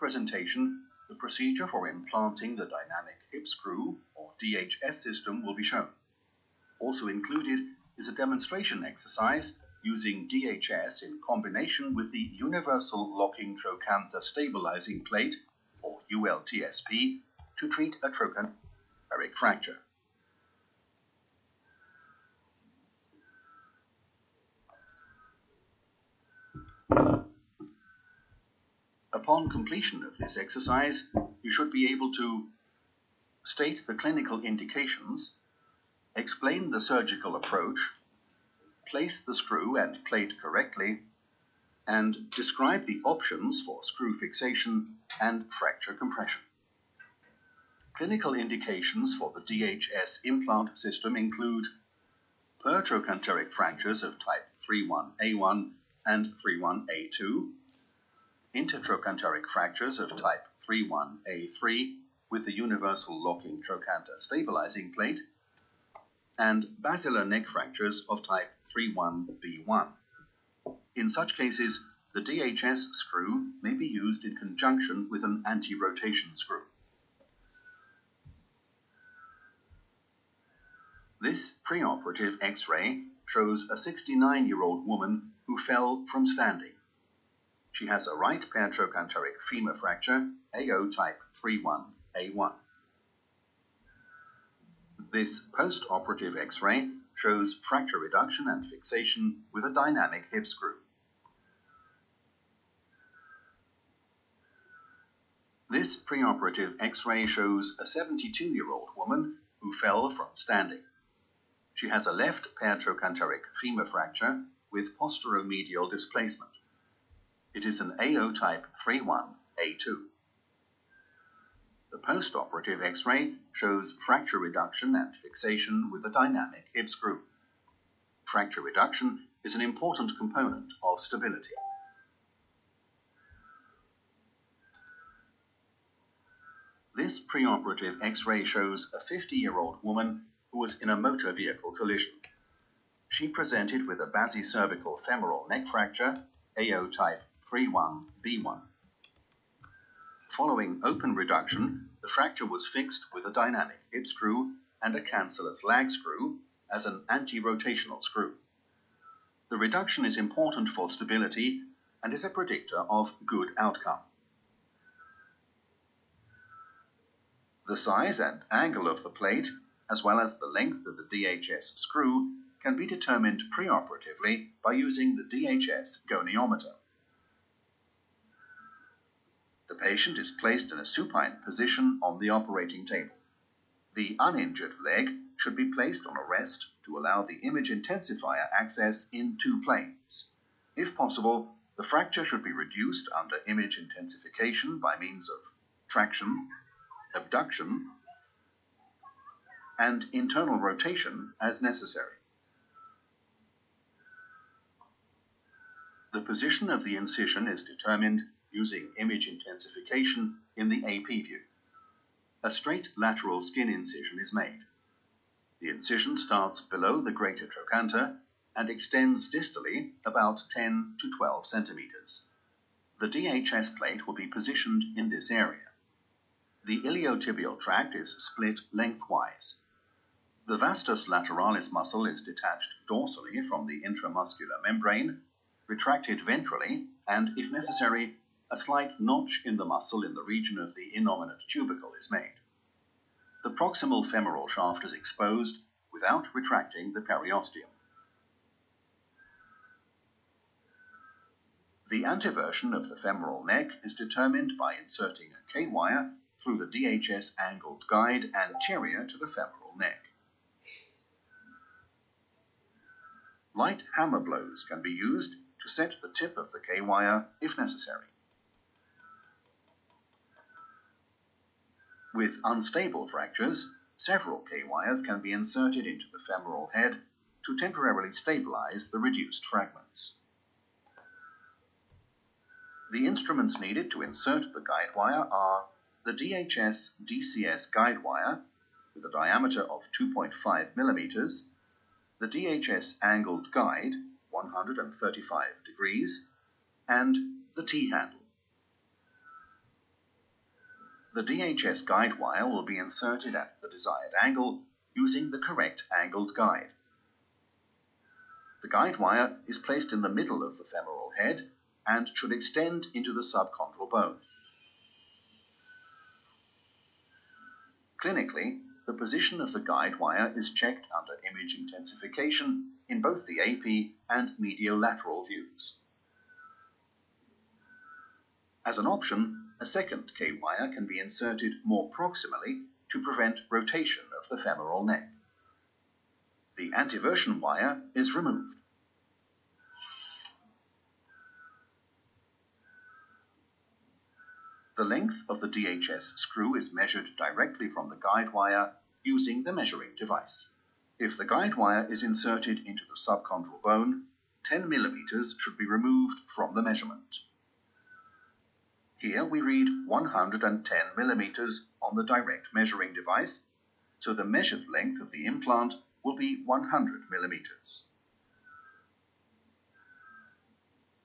presentation, the procedure for implanting the dynamic hip screw, or DHS system, will be shown. Also included is a demonstration exercise using DHS in combination with the Universal Locking Trochanter Stabilizing Plate, or ULTSP, to treat a trochanteric fracture. Upon completion of this exercise, you should be able to state the clinical indications, explain the surgical approach, place the screw and plate correctly, and describe the options for screw fixation and fracture compression. Clinical indications for the DHS implant system include pertrochanteric fractures of type 3-1A1 and 3-1A2, intertrochanteric fractures of type 3-1A3 with the Universal Locking Trochanter Stabilizing Plate, and basilar neck fractures of type 3-1B1. In such cases, the DHS screw may be used in conjunction with an anti-rotation screw. This preoperative X-ray shows a 69-year-old woman who fell from standing. She has a right pertrochanteric femur fracture, AO type 3-1A1. This post-operative X-ray shows fracture reduction and fixation with a dynamic hip screw. This preoperative X-ray shows a 72-year-old woman who fell from standing. She has a left pertrochanteric femur fracture with posteromedial displacement. It is an AO type 3-1A2. The post-operative X-ray shows fracture reduction and fixation with a dynamic hip screw. Fracture reduction is an important component of stability. This preoperative X-ray shows a 50-year-old woman who was in a motor vehicle collision. She presented with a basicervical femoral neck fracture, AO type 3-1B1. Following open reduction, the fracture was fixed with a dynamic hip screw and a cancellous lag screw as an anti-rotational screw. The reduction is important for stability and is a predictor of good outcome. The size and angle of the plate, as well as the length of the DHS screw, can be determined preoperatively by using the DHS goniometer. The patient is placed in a supine position on the operating table. The uninjured leg should be placed on a rest to allow the image intensifier access in two planes. If possible, the fracture should be reduced under image intensification by means of traction, abduction, and internal rotation as necessary. The position of the incision is determined using image intensification in the AP view. A straight lateral skin incision is made. The incision starts below the greater trochanter and extends distally about 10 to 12 centimeters. The DHS plate will be positioned in this area. The iliotibial tract is split lengthwise. The vastus lateralis muscle is detached dorsally from the intramuscular membrane, retracted ventrally, and, if necessary, a slight notch in the muscle in the region of the innominate tubercle is made. The proximal femoral shaft is exposed without retracting the periosteum. The anteversion of the femoral neck is determined by inserting a K-wire through the DHS angled guide anterior to the femoral neck. Light hammer blows can be used to set the tip of the K-wire if necessary. With unstable fractures, several K-wires can be inserted into the femoral head to temporarily stabilize the reduced fragments. The instruments needed to insert the guide wire are the DHS DCS guide wire with a diameter of 2.5 millimeters, the DHS angled guide 135 degrees, and the T-handle. The DHS guide wire will be inserted at the desired angle using the correct angled guide. The guide wire is placed in the middle of the femoral head and should extend into the subchondral bone. Clinically, the position of the guide wire is checked under image intensification in both the AP and mediolateral views. As an option, a second K-wire can be inserted more proximally to prevent rotation of the femoral neck. The antiversion wire is removed. The length of the DHS screw is measured directly from the guide wire using the measuring device. If the guide wire is inserted into the subchondral bone, 10 millimeters should be removed from the measurement. Here we read 110 millimeters on the direct measuring device, so the measured length of the implant will be 100 millimeters.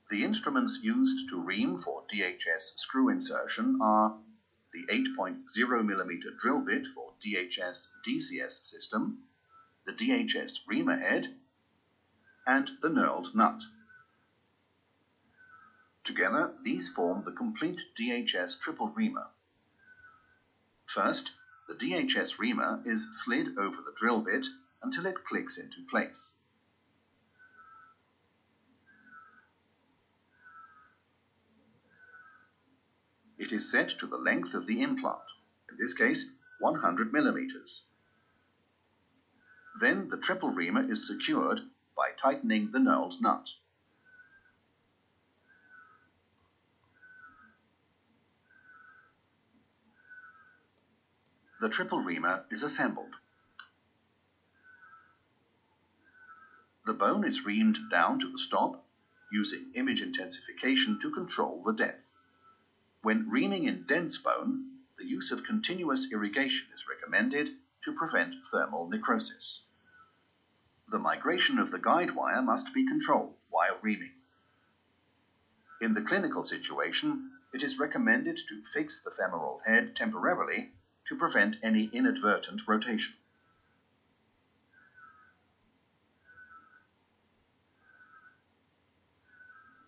The instruments used to ream for DHS screw insertion are the 8.0 mm drill bit for DHS DCS system, the DHS reamer head, and the knurled nut. Together, these form the complete DHS triple reamer. First, the DHS reamer is slid over the drill bit until it clicks into place. It is set to the length of the implant, in this case 100 millimeters. Then the triple reamer is secured by tightening the knurled nut. The triple reamer is assembled. The bone is reamed down to the stop using image intensification to control the depth. When reaming in dense bone, the use of continuous irrigation is recommended to prevent thermal necrosis. The migration of the guide wire must be controlled while reaming. In the clinical situation, it is recommended to fix the femoral head temporarily to prevent any inadvertent rotation.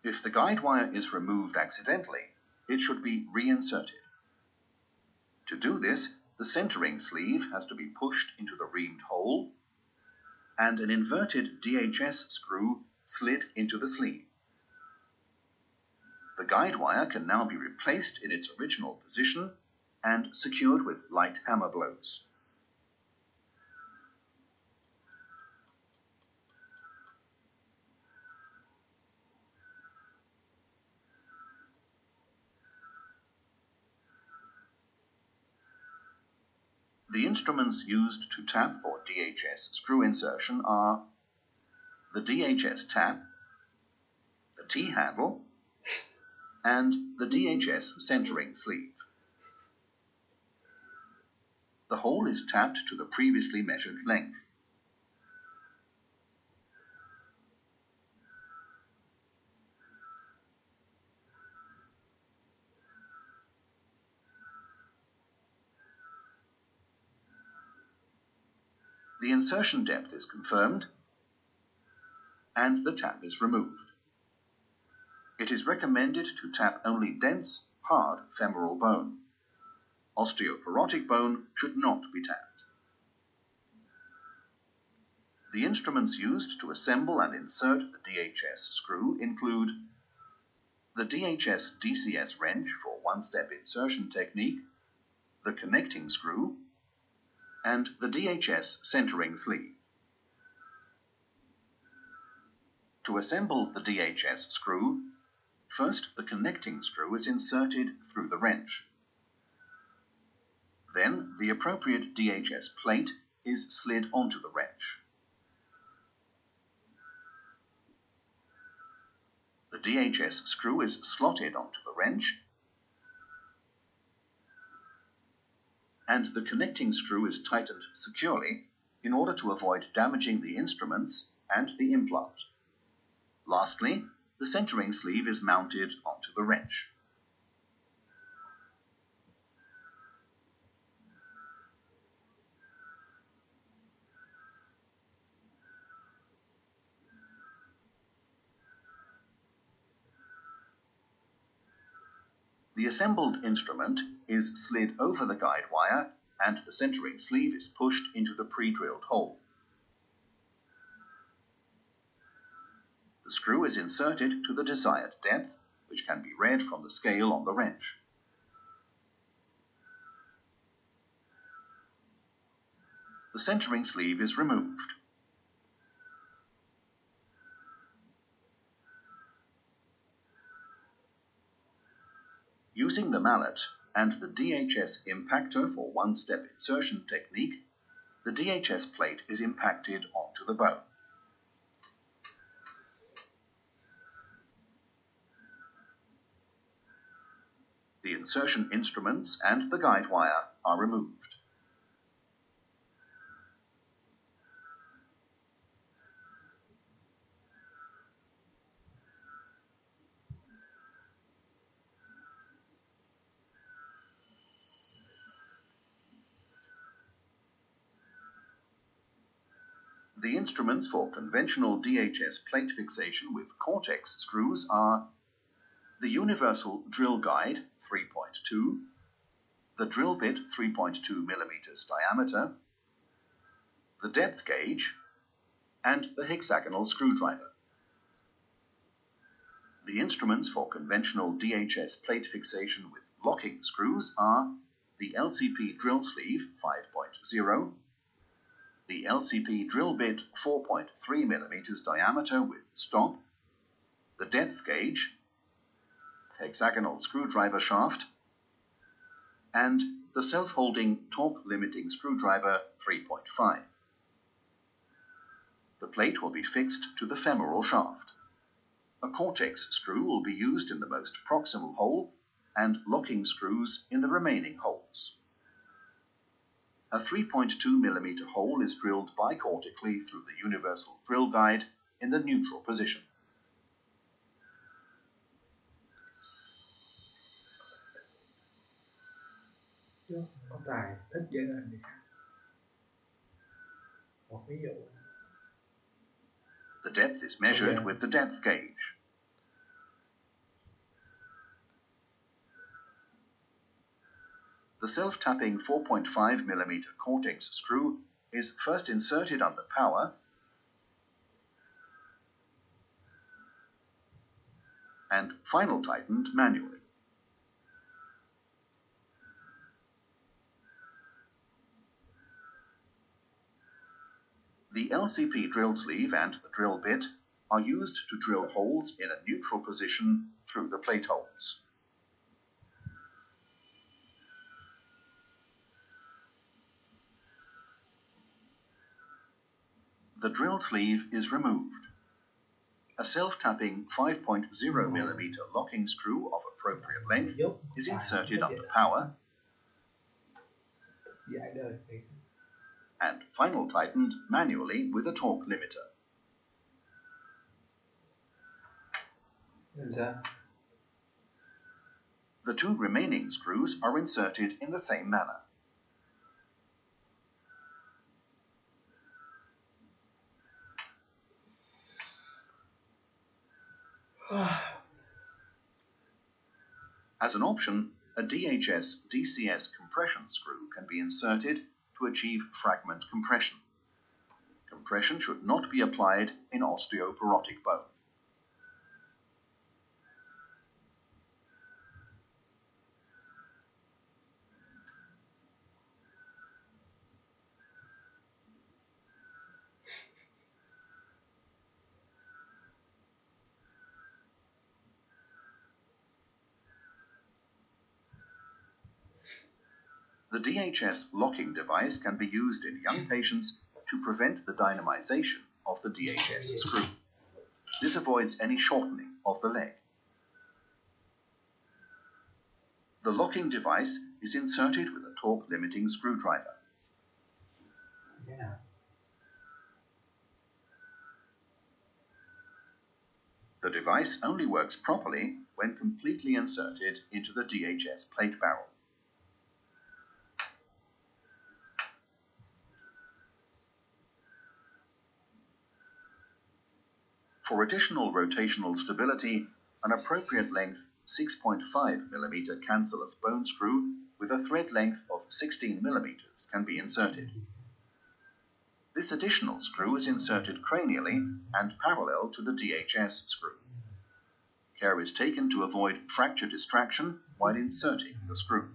If the guide wire is removed accidentally, it should be reinserted. To do this, the centering sleeve has to be pushed into the reamed hole and an inverted DHS screw slid into the sleeve. The guide wire can now be replaced in its original position and secured with light hammer blows. The instruments used to tap for DHS screw insertion are the DHS tap, the T-handle, and the DHS centering sleeve. The hole is tapped to the previously measured length. The insertion depth is confirmed, and the tap is removed. It is recommended to tap only dense, hard femoral bone. Osteoporotic bone should not be tapped. The instruments used to assemble and insert the DHS screw include the DHS DCS wrench for one-step insertion technique, the connecting screw, and the DHS centering sleeve. To assemble the DHS screw, first the connecting screw is inserted through the wrench. Then the appropriate DHS plate is slid onto the wrench. The DHS screw is slotted onto the wrench, and the connecting screw is tightened securely in order to avoid damaging the instruments and the implant. Lastly, the centering sleeve is mounted onto the wrench. The assembled instrument is slid over the guide wire and the centering sleeve is pushed into the pre-drilled hole. The screw is inserted to the desired depth, which can be read from the scale on the wrench. The centering sleeve is removed. Using the mallet and the DHS impactor for one-step insertion technique, the DHS plate is impacted onto the bone. The insertion instruments and the guide wire are removed. The instruments for conventional DHS plate fixation with Cortex screws are the Universal Drill Guide 3.2, the drill bit 3.2 mm diameter, the depth gauge, and the hexagonal screwdriver. The instruments for conventional DHS plate fixation with locking screws are the LCP drill sleeve 5.0, the LCP drill bit 4.3 mm diameter with stop, the depth gauge, the hexagonal screwdriver shaft, and the self-holding torque limiting screwdriver 3.5. The plate will be fixed to the femoral shaft. A Cortex screw will be used in the most proximal hole and locking screws in the remaining holes. A 3.2 mm hole is drilled bicortically through the Universal Drill Guide in the neutral position. Có tài thích giải lên thì một ví dụ. The depth is measured with the depth gauge. The self-tapping 4.5 mm Cortex screw is first inserted under power and final tightened manually. The LCP drill sleeve and the drill bit are used to drill holes in a neutral position through the plate holes. The drill sleeve is removed. A self-tapping 5.0 mm locking screw of appropriate length is inserted under power and final tightened manually with a torque limiter. The two remaining screws are inserted in the same manner. As an option, a DHS DCS compression screw can be inserted to achieve fragment compression. Compression should not be applied in osteoporotic bone. The DHS locking device can be used in young patients to prevent the dynamization of the DHS screw. This avoids any shortening of the leg. The locking device is inserted with a torque limiting screwdriver. The device only works properly when completely inserted into the DHS plate barrel. For additional rotational stability, an appropriate length 6.5 mm cancellous bone screw with a thread length of 16 mm can be inserted. This additional screw is inserted cranially and parallel to the DHS screw. Care is taken to avoid fracture distraction while inserting the screw.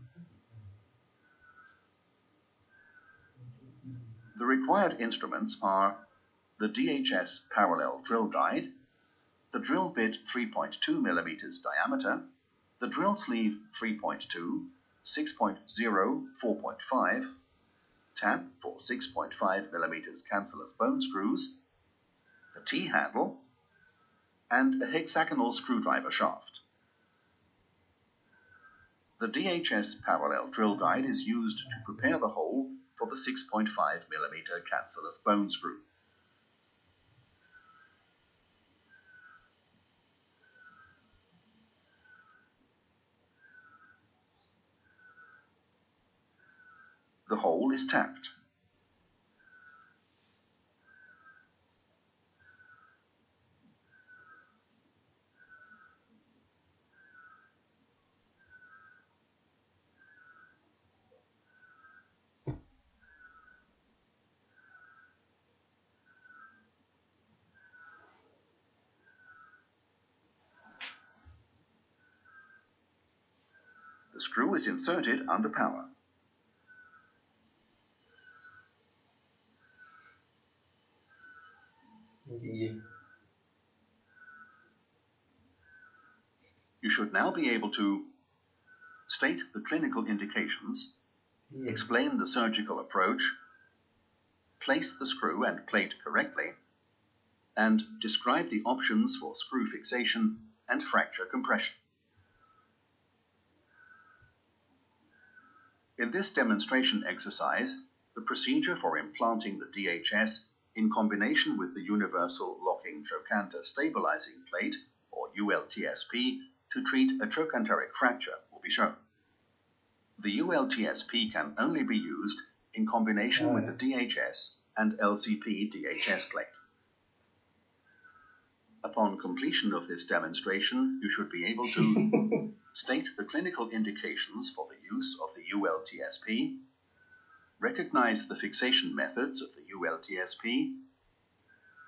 The required instruments are the DHS parallel drill guide, the drill bit 3.2 mm diameter, the drill sleeve 3.2, 6.0, 4.5, tab for 6.5 mm cancellous bone screws, the T-handle, and a hexagonal screwdriver shaft. The DHS parallel drill guide is used to prepare the hole for the 6.5 mm cancellous bone screw. The hole is tapped. The screw is inserted under power. You should now be able to state the clinical indications, explain the surgical approach, place the screw and plate correctly, and describe the options for screw fixation and fracture compression. In this demonstration exercise, the procedure for implanting the DHS in combination with the Universal Locking Trochanter Stabilizing Plate, or ULTSP, to treat a trochanteric fracture will be shown. The ULTSP can only be used in combination with the DHS and LCP DHS plate. Upon completion of this demonstration, you should be able to state the clinical indications for the use of the ULTSP, recognize the fixation methods of the ULTSP,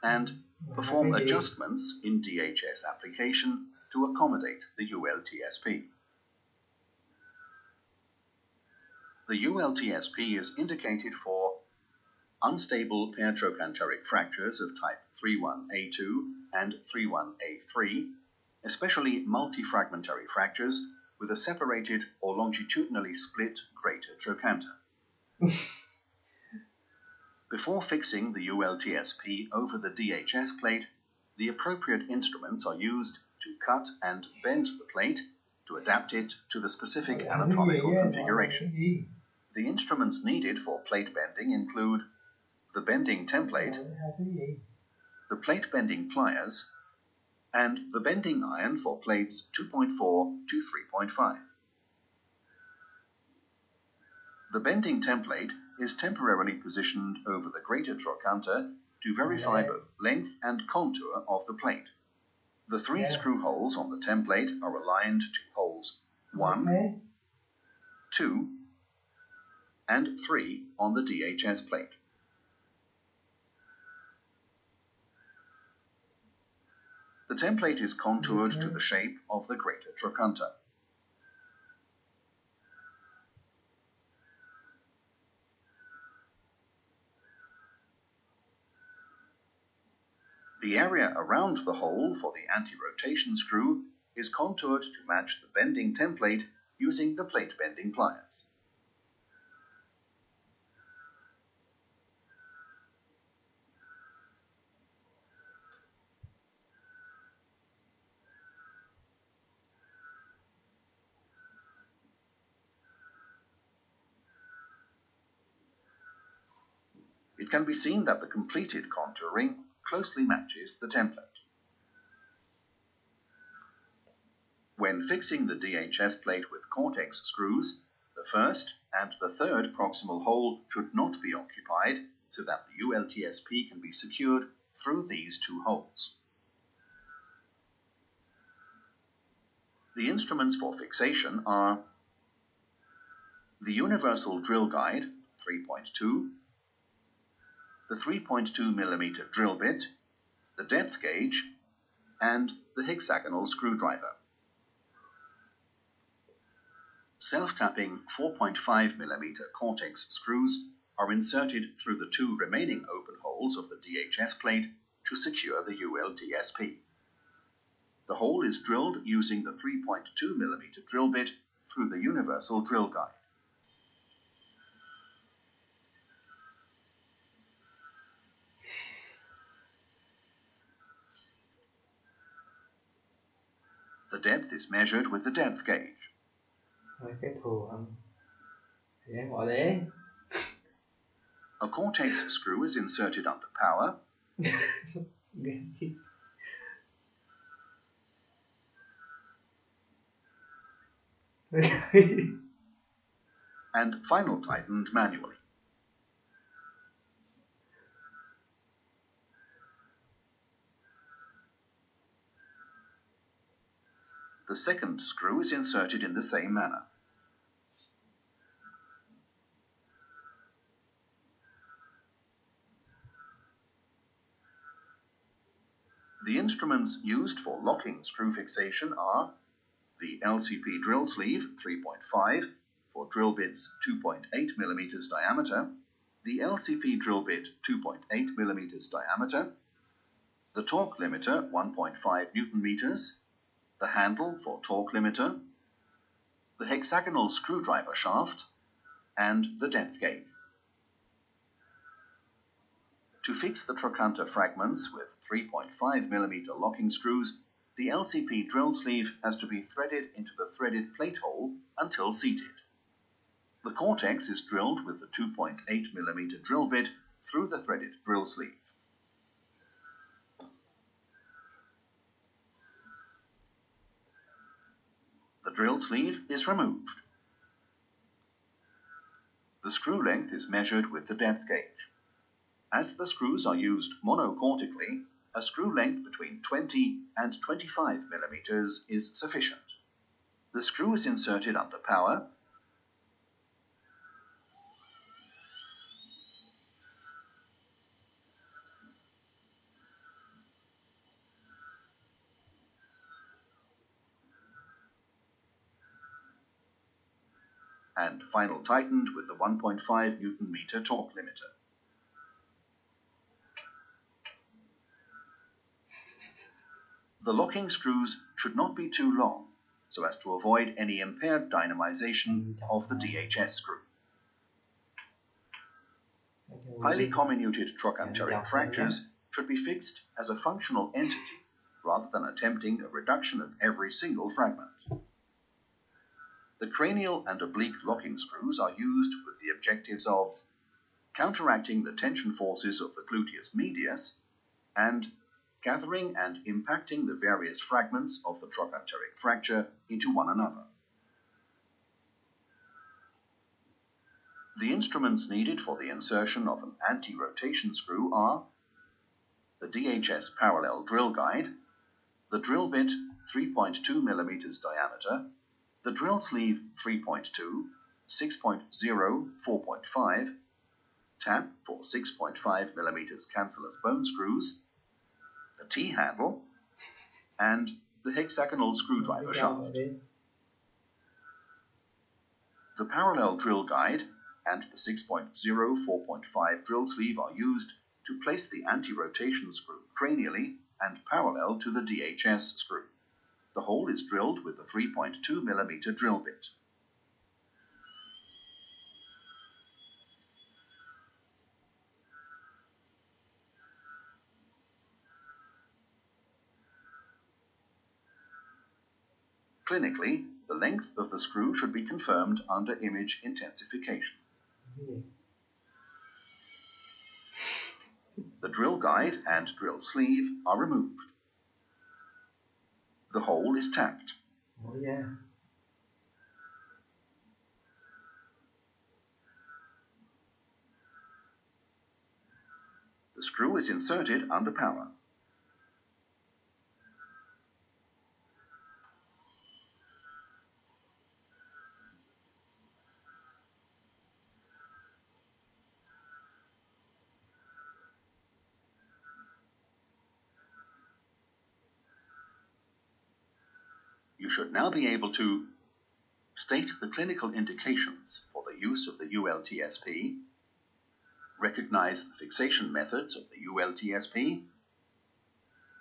and perform adjustments in DHS application to accommodate the ULTSP. The ULTSP is indicated for unstable paratrochanteric fractures of type 3-1A2 and 3-1A3, especially multifragmentary fractures with a separated or longitudinally split greater trochanter. Before fixing the ULTSP over the DHS plate, the appropriate instruments are used to cut and bend the plate to adapt it to the specific anatomical configuration. The instruments needed for plate bending include the bending template, the plate bending pliers, and the bending iron for plates 2.4 to 3.5. The bending template is temporarily positioned over the greater trochanter to verify both length and contour of the plate. The three screw holes on the template are aligned to holes 1, 2, and 3 on the DHS plate. The template is contoured to the shape of the greater trochanter. The area around the hole for the anti-rotation screw is contoured to match the bending template using the plate bending pliers. It can be seen that the completed contouring closely matches the template. When fixing the DHS plate with Cortex screws, the first and the third proximal hole should not be occupied so that the ULTSP can be secured through these two holes. The instruments for fixation are the Universal Drill Guide 3.2, the 3.2 mm drill bit, the depth gauge, and the hexagonal screwdriver. Self-tapping 4.5 mm Cortex screws are inserted through the two remaining open holes of the DHS plate to secure the ULDSP. The hole is drilled using the 3.2 mm drill bit through the Universal Drill Guide. The depth is measured with the depth gauge. Cái thù không? Thì em gọi đấy. A Cortex screw is inserted under power. And final tightened manually. The second screw is inserted in the same manner. The instruments used for locking screw fixation are the LCP drill sleeve 3.5 for drill bits 2.8 mm diameter, the LCP drill bit 2.8 mm diameter, the torque limiter 1.5 Newton meters, the handle for torque limiter, the hexagonal screwdriver shaft, and the depth gauge. To fix the trochanter fragments with 3.5 mm locking screws, the LCP drill sleeve has to be threaded into the threaded plate hole until seated. The Cortex is drilled with the 2.8 mm drill bit through the threaded drill sleeve. The drill sleeve is removed. The screw length is measured with the depth gauge. As the screws are used monocortically, a screw length between 20 and 25 mm is sufficient. The screw is inserted under power. And final tightened with the 1.5 Newton meter torque limiter. The locking screws should not be too long, so as to avoid any impaired dynamization of the DHS screw. Highly comminuted trochanteric fractures should be fixed as a functional entity rather than attempting a reduction of every single fragment. The cranial and oblique locking screws are used with the objectives of counteracting the tension forces of the gluteus medius and gathering and impacting the various fragments of the trochanteric fracture into one another. The instruments needed for the insertion of an anti-rotation screw are the DHS parallel drill guide, the drill bit 3.2 mm diameter, the drill sleeve 3.2, 6.0, 4.5, tap for 6.5 mm cancellous bone screws, the T-handle, and the hexagonal screwdriver shaft. The parallel drill guide and the 6.0, 4.5 drill sleeve are used to place the anti-rotation screw cranially and parallel to the DHS screw. The hole is drilled with the 3.2 mm drill bit. Clinically, the length of the screw should be confirmed under image intensification. The drill guide and drill sleeve are removed. The hole is tapped. The screw is inserted under power. should now be able to state the clinical indications for the use of the ULTSP, recognize the fixation methods of the ULTSP,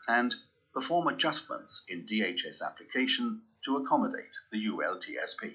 and perform adjustments in DHS application to accommodate the ULTSP.